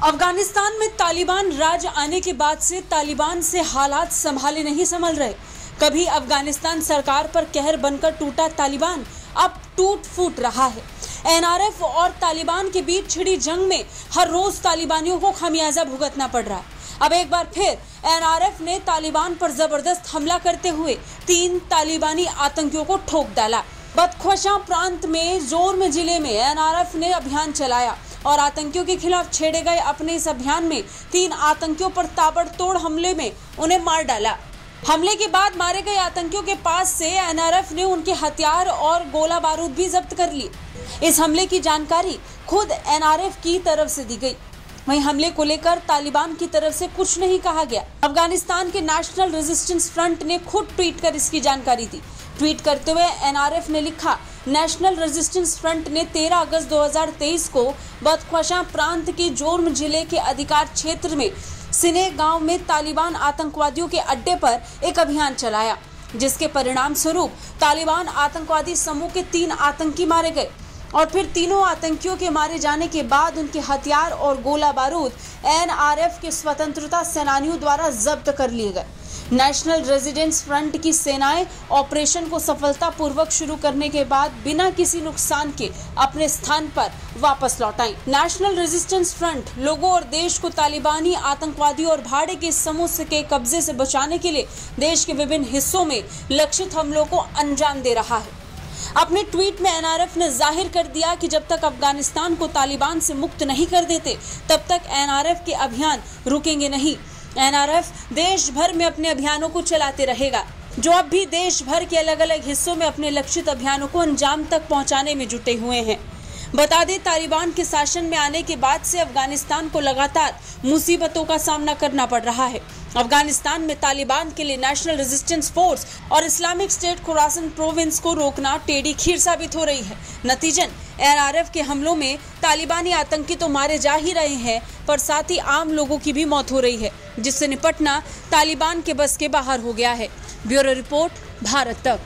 अफगानिस्तान में तालिबान राज आने के बाद से तालिबान से हालात संभाले नहीं संभल रहे। कभी अफगानिस्तान सरकार पर कहर बनकर टूटा तालिबान अब टूट फूट रहा है। एनआरएफ और तालिबान के बीच छिड़ी जंग में हर रोज तालिबानियों को खमियाजा भुगतना पड़ रहा है। अब एक बार फिर एनआरएफ ने तालिबान पर जबरदस्त हमला करते हुए 3 तालिबानी आतंकियों को ठोक डाला। बदख्शां प्रांत में जोर्म जिले में एनआरएफ ने अभियान चलाया और आतंकियों के खिलाफ छेड़े गए अपने इस अभियान में 3 आतंकियों पर ताबड़तोड़ हमले में उन्हें मार डाला। हमले के बाद मारे गए आतंकियों के पास से एनआरएफ ने उनके हथियार और गोला बारूद भी जब्त कर लिए। इस हमले की जानकारी खुद एनआरएफ की तरफ से दी गई। वहीं हमले को लेकर तालिबान की तरफ से कुछ नहीं कहा गया। अफगानिस्तान के नेशनल रेजिस्टेंस फ्रंट ने खुद ट्वीट कर इसकी जानकारी दी। ट्वीट करते हुए एनआरएफ ने लिखा, नेशनल रेजिस्टेंस फ्रंट ने 13 अगस्त 2023 को बदख्शां प्रांत के जोर्म जिले के अधिकार क्षेत्र में सिने गांव में तालिबान आतंकवादियों के अड्डे पर एक अभियान चलाया, जिसके परिणाम स्वरूप तालिबान आतंकवादी समूह के 3 आतंकी मारे गए और फिर तीनों आतंकियों के मारे जाने के बाद उनके हथियार और गोला बारूद एनआरएफ के स्वतंत्रता सेनानियों द्वारा जब्त कर लिए गए। नेशनल रेजिस्टेंस फ्रंट की सेनाएं ऑपरेशन को सफलतापूर्वक शुरू करने के बाद बिना किसी नुकसान के अपने स्थान पर वापस लौट आई। नेशनल रेजिस्टेंस फ्रंट लोगों और देश को तालिबानी आतंकवादियों और भाड़े के समूह के कब्जे से बचाने के लिए देश के विभिन्न हिस्सों में लक्षित हमलों को अंजाम दे रहा है। अपने ट्वीट में एनआरएफ ने जाहिर कर दिया कि जब तक अफगानिस्तान को तालिबान से मुक्त नहीं कर देते तब तक एनआरएफ के अभियान रुकेंगे नहीं। एनआरएफ देश भर में अपने अभियानों को चलाते रहेगा, जो अब भी देश भर के अलग अलग हिस्सों में अपने लक्षित अभियानों को अंजाम तक पहुंचाने में जुटे हुए हैं। बता दें, तालिबान के शासन में आने के बाद से अफगानिस्तान को लगातार मुसीबतों का सामना करना पड़ रहा है। अफगानिस्तान में तालिबान के लिए नेशनल रेजिस्टेंस फोर्स और इस्लामिक स्टेट खुरासन प्रोविंस को रोकना टेढ़ी खीर साबित हो रही है। नतीजन एनआरएफ के हमलों में तालिबानी आतंकी तो मारे जा ही रहे हैं, पर साथ ही आम लोगों की भी मौत हो रही है, जिससे निपटना तालिबान के बस के बाहर हो गया है। ब्यूरो रिपोर्ट, भारत तक।